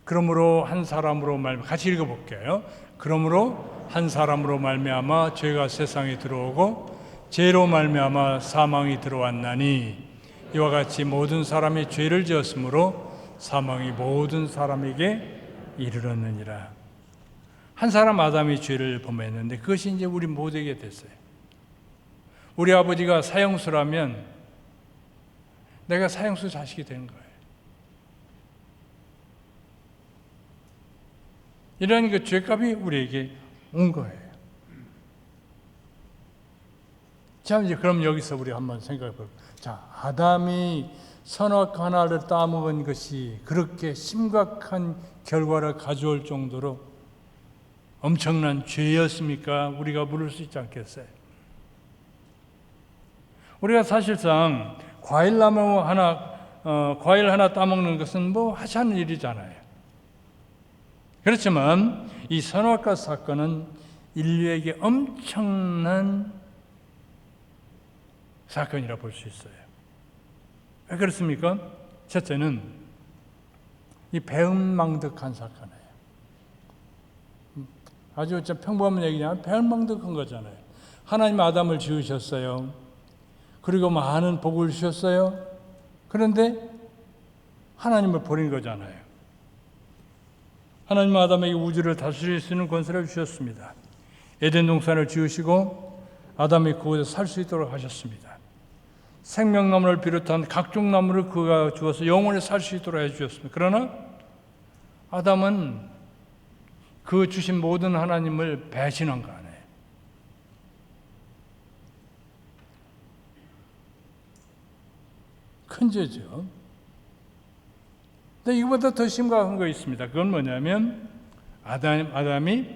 그러므로 한 사람으로 같이 읽어볼게요. 그러므로 한 사람으로 말미암아 죄가 세상에 들어오고 죄로 말미암아 사망이 들어왔나니 이와 같이 모든 사람이 죄를 지었으므로 사망이 모든 사람에게 이르렀느니라. 한 사람 아담이 죄를 범했는데 그것이 이제 우리 모두에게 됐어요. 우리 아버지가 사형수라면 내가 사형수 자식이 된 거예요. 이런 그 죄값이 우리에게 온 거예요. 자, 이제 그럼 여기서 우리 한번 생각해 볼까요? 자, 아담이 선악 하나를 따먹은 것이 그렇게 심각한 결과를 가져올 정도로 엄청난 죄였습니까? 우리가 물을 수 있지 않겠어요? 우리가 사실상 과일 하나 따먹는 것은 뭐 하찮은 일이잖아요. 그렇지만 이 선악과 사건은 인류에게 엄청난 사건이라 볼 수 있어요. 왜 그렇습니까? 첫째는 이 배은망덕한 사건이에요. 아주 평범한 얘기냐? 배은망덕한 거잖아요. 하나님 아담을 지으셨어요. 그리고 많은 복을 주셨어요. 그런데 하나님을 버린 거잖아요. 하나님은 아담에게 우주를 다스릴 수 있는 권세를 주셨습니다. 에덴 동산을 지으시고 아담이 그곳에 살 수 있도록 하셨습니다. 생명나무를 비롯한 각종 나무를 그가 주어서 영원히 살 수 있도록 해주셨습니다. 그러나 아담은 그 주신 모든 하나님을 배신한 거 아니에요. 큰 죄죠. 근데 이거보다 더 심각한 거 있습니다. 그건 뭐냐면 아담이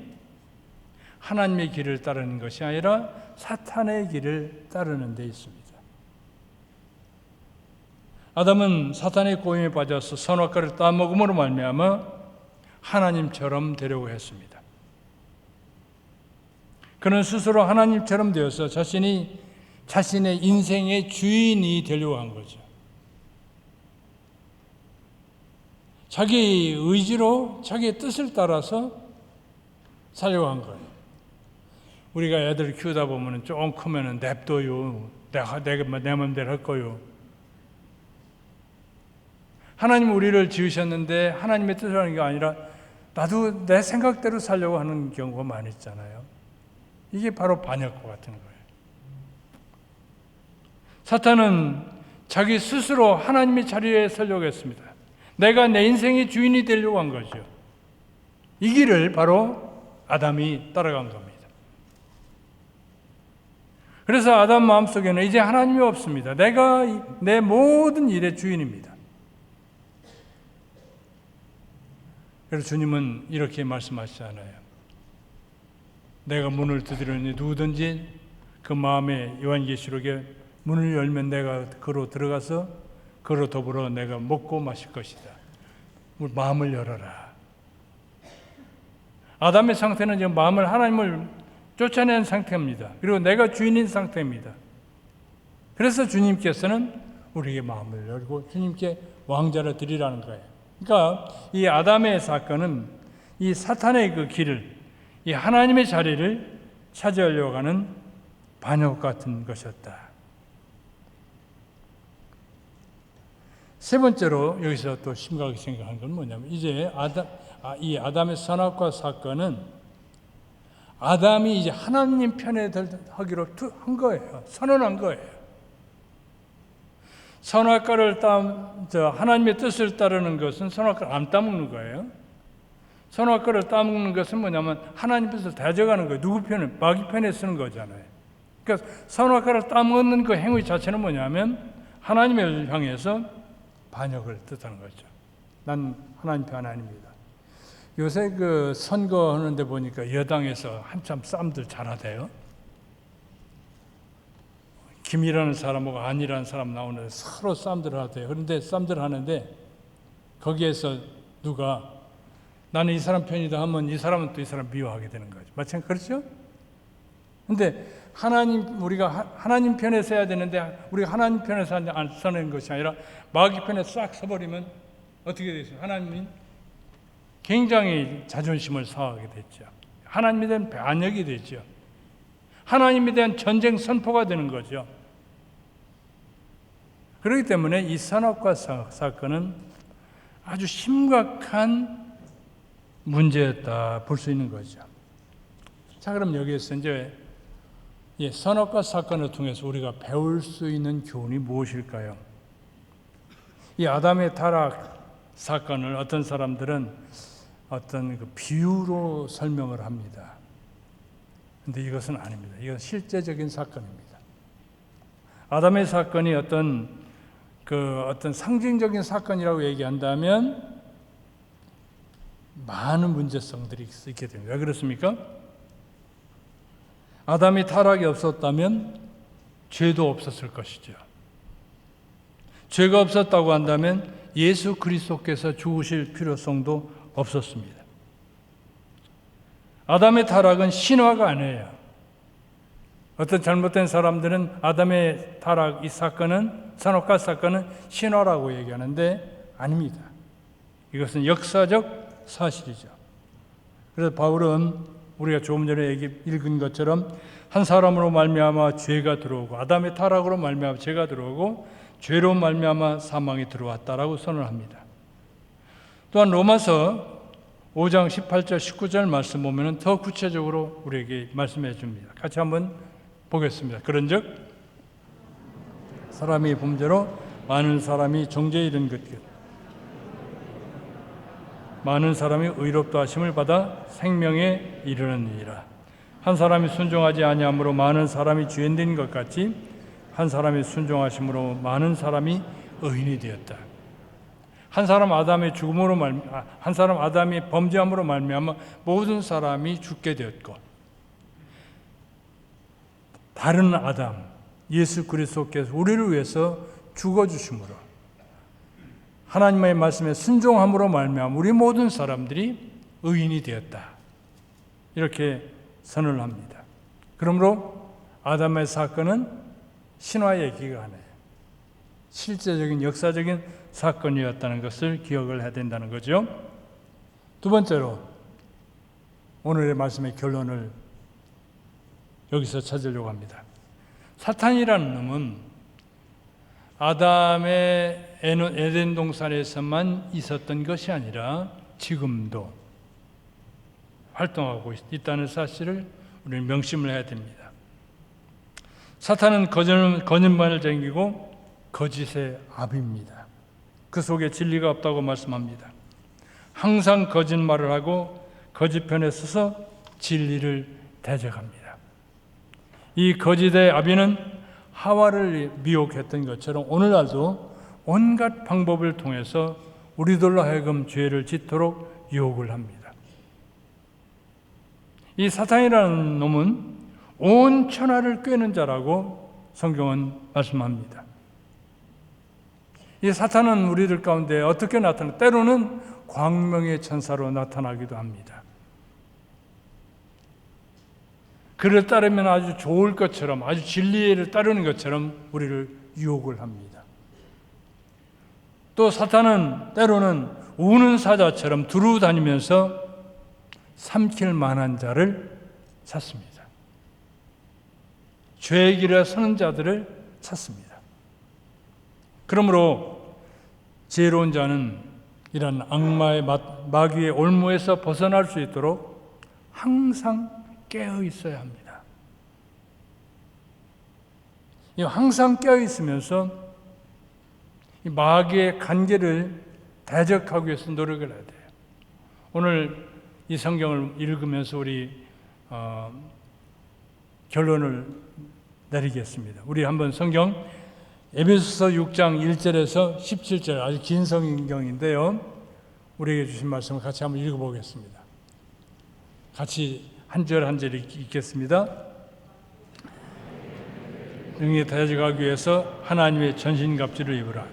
하나님의 길을 따르는 것이 아니라 사탄의 길을 따르는 데 있습니다. 아담은 사탄의 고임에 빠져서 선악과를 따먹음으로 말미암아 하나님처럼 되려고 했습니다. 그는 스스로 하나님처럼 되어서 자신의 인생의 주인이 되려고 한 거죠. 자기 의지로 자기의 뜻을 따라서 살려고 한 거예요. 우리가 애들 키우다 보면 조금 크면 냅둬요. 내 맘대로 할 거요. 하나님 우리를 지으셨는데 하나님의 뜻을 하는 게 아니라 나도 내 생각대로 살려고 하는 경우가 많이 있잖아요. 이게 바로 반역과 같은 거예요. 사탄은 자기 스스로 하나님의 자리에 서려고 했습니다. 내가 내 인생의 주인이 되려고 한 거죠. 이 길을 바로 아담이 따라간 겁니다. 그래서 아담 마음속에는 이제 하나님이 없습니다. 내가 내 모든 일의 주인입니다. 그래서 주님은 이렇게 말씀하시잖아요. 내가 문을 두드리니 누구든지 그 마음에 요한계시록에 문을 열면 내가 그로 들어가서 그로 더불어 내가 먹고 마실 것이다. 마음을 열어라. 아담의 상태는 지금 마음을 하나님을 쫓아낸 상태입니다. 그리고 내가 주인인 상태입니다. 그래서 주님께서는 우리에게 마음을 열고 주님께 왕자를 드리라는 거예요. 그러니까 이 아담의 사건은 이 사탄의 그 길을, 이 하나님의 자리를 차지하려고 하는 반역 같은 것이었다. 세 번째로 여기서 또 심각하게 생각하는 건 뭐냐면 이제 이 아담의 선악과 사건은 아담이 이제 하나님 편에 하기로 한 거예요. 선언한 거예요. 선악과를 하나님의 뜻을 따르는 것은 선악과를 안 따먹는 거예요. 선악과를 따먹는 것은 뭐냐면 하나님 뜻을 대적하는 거예요. 누구 편에? 마귀 편에 쓰는 거잖아요. 그러니까 선악과를 따먹는 그 행위 자체는 뭐냐면 하나님을 향해서 반역을 뜻하는 거죠. 난 하나님 편 아닙니다. 요새 그 선거하는데 보니까 여당에서 한참 싸움들 잘하대요. 김이라는 사람하고 안이라는 사람 나오는데 서로 싸움들 하대요. 그런데 싸움들 하는데 거기에서 누가 나는 이 사람 편이다 하면 이 사람은 또 이 사람 미워하게 되는 거죠. 마찬가지 그렇죠? 근데 우리가 하나님 편에 서야 되는데 우리가 하나님 편에서 안 서는 것이 아니라 마귀 편에 싹 서버리면 어떻게 되죠? 하나님이 굉장히 자존심을 상하게 됐죠. 하나님에 대한 반역이 되죠. 하나님에 대한 전쟁 선포가 되는 거죠. 그렇기 때문에 이 선악과 사건은 아주 심각한 문제였다 볼 수 있는 거죠. 자, 그럼 여기에서 이제 선악과 사건을 통해서 우리가 배울 수 있는 교훈이 무엇일까요? 이 아담의 타락 사건을 어떤 사람들은 어떤 그 비유로 설명을 합니다. 근데 이것은 아닙니다. 이건 실제적인 사건입니다. 아담의 사건이 어떤 상징적인 사건이라고 얘기한다면 많은 문제성들이 있게 됩니다. 왜 그렇습니까? 아담이 타락이 없었다면 죄도 없었을 것이죠. 죄가 없었다고 한다면 예수 그리스도께서 죽으실 필요성도 없었습니다. 아담의 타락은 신화가 아니에요. 어떤 잘못된 사람들은 아담의 타락 이 사건은 선악과 사건은 신화라고 얘기하는데 아닙니다. 이것은 역사적 사실이죠. 그래서 바울은 우리가 조금 전에 읽은 것처럼 한 사람으로 말미암아 죄가 들어오고 아담의 타락으로 말미암아 죄가 들어오고 죄로 말미암아 사망이 들어왔다라고 선언합니다. 또한 로마서 5장 18절 19절 말씀 보면 더 구체적으로 우리에게 말씀해 줍니다. 같이 한번 보겠습니다. 그런즉 사람이 범죄로 많은 사람이 정죄에 이른 것 같 많은 사람이 의롭다 하심을 받아 생명에 이르느니라. 한 사람이 순종하지 아니함으로 많은 사람이 죄인 된 것 같이 한 사람이 순종하심으로 많은 사람이 의인이 되었다. 한 사람 아담이 범죄함으로 말미암아 모든 사람이 죽게 되었고 다른 아담 예수 그리스도께서 우리를 위해서 죽어 주심으로 하나님의 말씀에 순종함으로 말미암아 우리 모든 사람들이 의인이 되었다. 이렇게 선언을 합니다. 그러므로 아담의 사건은 신화 얘기가 아니에요. 실제적인 역사적인 사건이었다는 것을 기억을 해야 된다는 거죠. 두 번째로 오늘의 말씀의 결론을 여기서 찾으려고 합니다. 사탄이라는 놈은 아담의 에덴 동산에서만 있었던 것이 아니라 지금도 활동하고 있다는 사실을 우리는 명심을 해야 됩니다. 사탄은 거짓말을 쟁이고 거짓의 압입니다. 그 속에 진리가 없다고 말씀합니다. 항상 거짓말을 하고 거짓 편에 서서 진리를 대적합니다. 이 거짓의 아비는 하와를 미혹했던 것처럼 오늘날도 온갖 방법을 통해서 우리들로 하여금 죄를 짓도록 유혹을 합니다. 이 사탄이라는 놈은 온 천하를 꿰는 자라고 성경은 말씀합니다. 이 사탄은 우리들 가운데 어떻게 나타나? 때로는 광명의 천사로 나타나기도 합니다. 그를 따르면 아주 좋을 것처럼, 아주 진리를 따르는 것처럼 우리를 유혹을 합니다. 또 사탄은 때로는 우는 사자처럼 두루 다니면서 삼킬 만한 자를 찾습니다. 죄의 길에 서는 자들을 찾습니다. 그러므로 지혜로운 자는 이런 악마의 마귀의 올무에서 벗어날 수 있도록 항상 깨어 있어야 합니다. 항상 깨어 있으면서 이 마귀의 간계를 대적하기 위해서 노력을 해야 돼요. 오늘 이 성경을 읽으면서 우리 결론을 내리겠습니다. 우리 한번 성경 에베소서 6장 1절에서 17절 아주 긴 성경인데요. 우리에게 주신 말씀을 같이 한번 읽어보겠습니다. 같이 한 절 한 절 읽겠습니다. 능히 다져가기 위해서 하나님의 전신갑주를 입으라.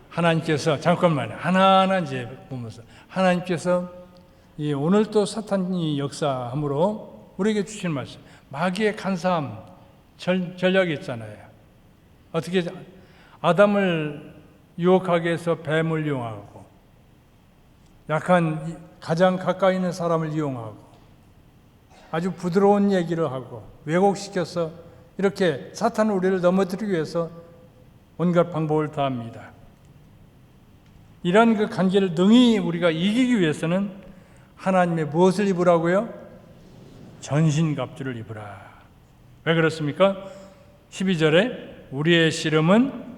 하나님께서 잠깐만요. 하나하나 이제 보면서 하나님께서 오늘 또 사탄이 역사함으로 우리에게 주신 말씀, 마귀의 간사함 전략이 있잖아요. 어떻게 아담을 유혹하기 위해서 뱀을 이용하고 약한 가장 가까이 있는 사람을 이용하고 아주 부드러운 얘기를 하고 왜곡시켜서 이렇게 사탄은 우리를 넘어뜨리기 위해서 온갖 방법을 다합니다. 이런 그 관계를 능히 우리가 이기기 위해서는 하나님의 무엇을 입으라고요? 전신갑주를 입으라. 왜 그렇습니까? 12절에 우리의 씨름은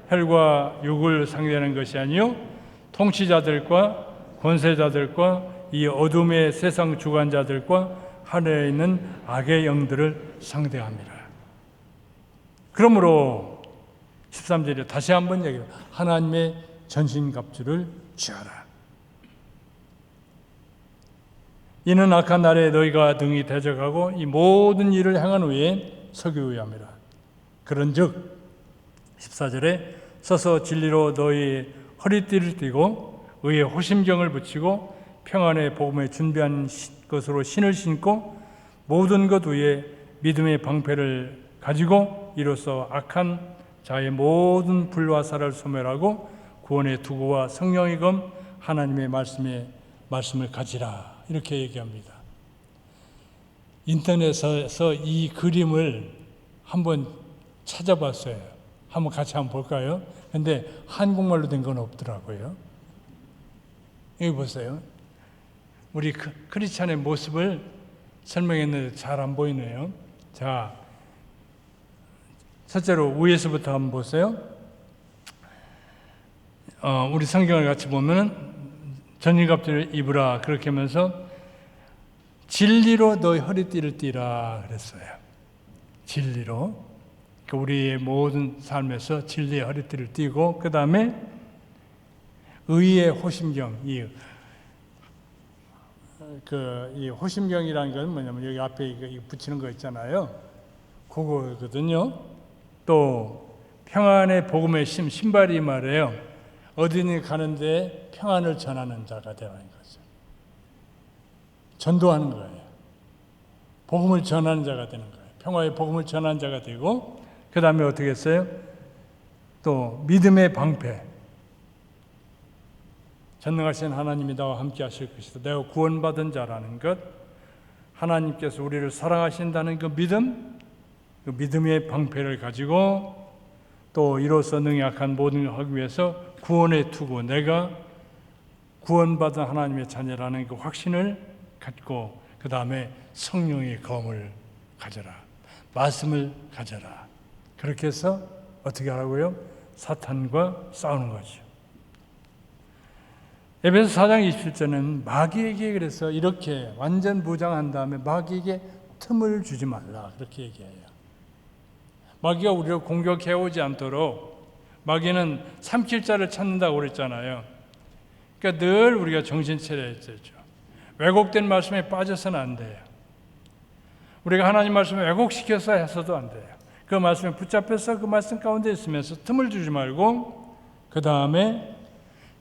혈과 육을 상대하는 것이 아니요 통치자들과 권세자들과 이 어둠의 세상 주관자들과 하늘에 있는 악의 영들을 상대합니다. 그러므로 13절에 다시 한번 얘기해요. 하나님의 전신갑주를 취하라. 이는 악한 날에 너희가 등이 대적하고 이 모든 일을 행한 후에 서기 위함이라. 그런즉 14절에 서서 진리로 너희 허리띠를 띠고 의의 호심경을 붙이고 평안의 복음에 준비한 것으로 신을 신고 모든 것 위에 믿음의 방패를 가지고 이로써 악한 자의 모든 불화살을 소멸하고 구원의 투구와 성령의 검 하나님의 말씀을 가지라. 이렇게 얘기합니다. 인터넷에서 이 그림을 한번 찾아봤어요. 한번 같이 한번 볼까요? 근데 한국말로 된 건 없더라고요. 여기 보세요. 우리 크리스찬의 모습을 설명했는데 잘 안 보이네요. 자, 첫째로 위에서부터 한번 보세요. 우리 성경을 같이 보면 전신갑주를 입으라 그렇게 하면서 진리로 너희 허리띠를 띠라 그랬어요. 진리로. 그러니까 우리의 모든 삶에서 진리의 허리띠를 띠고 그 다음에 의의 호심경. 이 호심경이라는 건 뭐냐면 여기 앞에 붙이는 거 있잖아요. 그거거든요. 또 평안의 복음의 신발이 말이에요. 어디니 가는데 평안을 전하는 자가 되라는 거죠. 전도하는 거예요. 복음을 전하는 자가 되는 거예요. 평화의 복음을 전하는 자가 되고 그 다음에 어떻게 했어요? 또 믿음의 방패. 전능하신 하나님이 나와 함께 하실 것이다. 내가 구원받은 자라는 것, 하나님께서 우리를 사랑하신다는 그 믿음, 그 믿음의 방패를 가지고 또 이로써 능히 악한 모든 걸 하기 위해서 구원의 투구, 내가 구원받은 하나님의 자녀라는 그 확신을 갖고 그 다음에 성령의 검을 가져라. 말씀을 가져라. 그렇게 해서 어떻게 하라고요? 사탄과 싸우는 거죠. 에베소 4장 27절은 마귀에게 그래서 이렇게 완전 무장한 다음에 마귀에게 틈을 주지 말라 그렇게 얘기해요. 마귀가 우리를 공격해오지 않도록 마귀는 삼킬 자를 찾는다고 그랬잖아요. 그러니까 늘 우리가 정신 차려야 되죠. 왜곡된 말씀에 빠져서는 안 돼요. 우리가 하나님 말씀을 왜곡시켜서 해서도 안 돼요. 그 말씀에 붙잡혀서 그 말씀 가운데 있으면서 틈을 주지 말고 그 다음에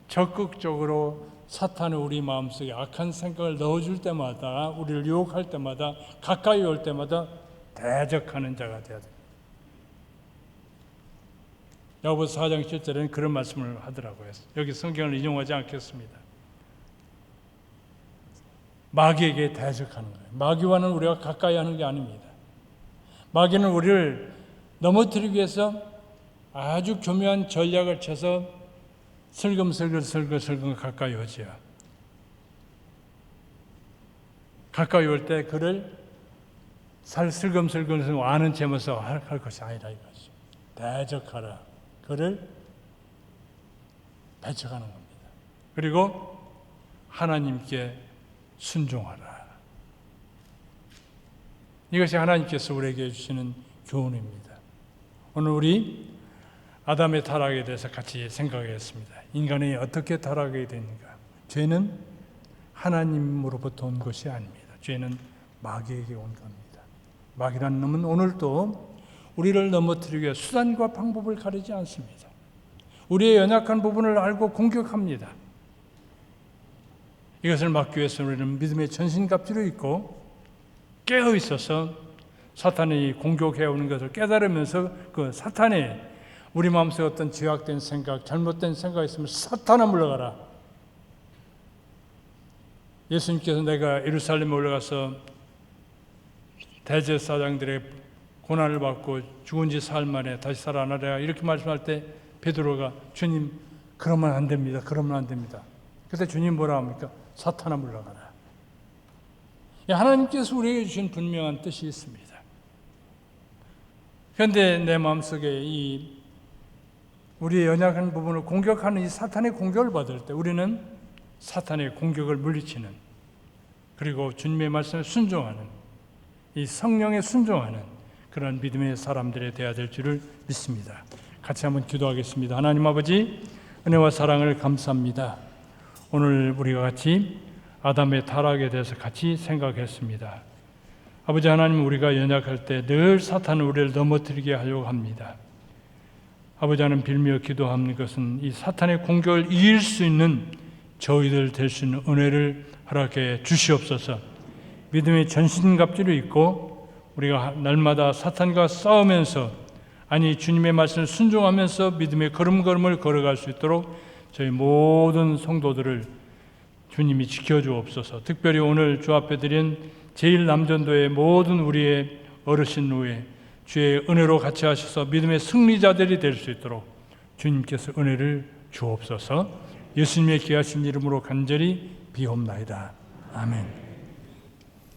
적극적으로 사탄이 우리 마음속에 악한 생각을 넣어줄 때마다 우리를 유혹할 때마다 가까이 올 때마다 대적하는 자가 되어야 됩니다. 야고보서 4장 7절에는 그런 말씀을 하더라고요. 여기 성경을 인용하지 않겠습니다. 마귀에게 대적하는 거예요. 마귀와는 우리가 가까이 하는 게 아닙니다. 마귀는 우리를 넘어뜨리기 위해서 아주 교묘한 전략을 쳐서 슬금슬금 가까이 오지요. 가까이 올 때 그를 슬금슬금 아는 채면서 할 것이 아니라 이거죠. 대적하라. 그를 배척하는 겁니다. 그리고 하나님께 순종하라. 이것이 하나님께서 우리에게 주시는 교훈입니다. 오늘 우리 아담의 타락에 대해서 같이 생각하겠습니다. 인간이 어떻게 타락하게 되는가? 죄는 하나님으로부터 온 것이 아닙니다. 죄는 마귀에게 온 겁니다. 마귀라는 놈은 오늘도 우리를 넘어뜨리기 위해 수단과 방법을 가리지 않습니다. 우리의 연약한 부분을 알고 공격합니다. 이것을 막기 위해서 우리는 믿음의 전신갑주를 입고 깨어 있어서 사탄이 공격해오는 것을 깨달으면서 그 사탄이 우리 마음속에 어떤 죄악된 생각, 잘못된 생각이 있으면 사탄아 물러가라. 예수님께서 내가 예루살렘에 올라가서 대제사장들의 고난을 받고 죽은 지 사흘 만에 다시 살아나리라 이렇게 말씀할 때 베드로가 주님 그러면 안 됩니다. 그러면 안 됩니다. 그때 주님 뭐라 합니까? 사탄아 물러가라. 하나님께서 우리에게 주신 분명한 뜻이 있습니다. 그런데 내 마음속에 이 우리의 연약한 부분을 공격하는 이 사탄의 공격을 받을 때 우리는 사탄의 공격을 물리치는, 그리고 주님의 말씀에 순종하는, 이 성령에 순종하는 그런 믿음의 사람들이 되어야 될 줄을 믿습니다. 같이 한번 기도하겠습니다. 하나님 아버지, 은혜와 사랑을 감사합니다. 오늘 우리가 같이 아담의 타락에 대해서 같이 생각했습니다. 아버지 하나님, 우리가 연약할 때 늘 사탄은 우리를 넘어뜨리게 하려고 합니다. 아버지 하나님, 빌며 기도하는 것은 이 사탄의 공격을 이길 수 있는 저희들 될 수 있는 은혜를 허락해 주시옵소서. 믿음의 전신갑주를 입고 우리가 날마다 사탄과 싸우면서, 아니 주님의 말씀을 순종하면서 믿음의 걸음걸음을 걸어갈 수 있도록 저희 모든 성도들을 주님이 지켜주옵소서. 특별히 오늘 주 앞에 드린 제1남전도의 모든 우리의 어르신 노예 주의 은혜로 같이 하셔서 믿음의 승리자들이 될 수 있도록 주님께서 은혜를 주옵소서. 예수님의 귀하신 이름으로 간절히 비옵나이다. 아멘.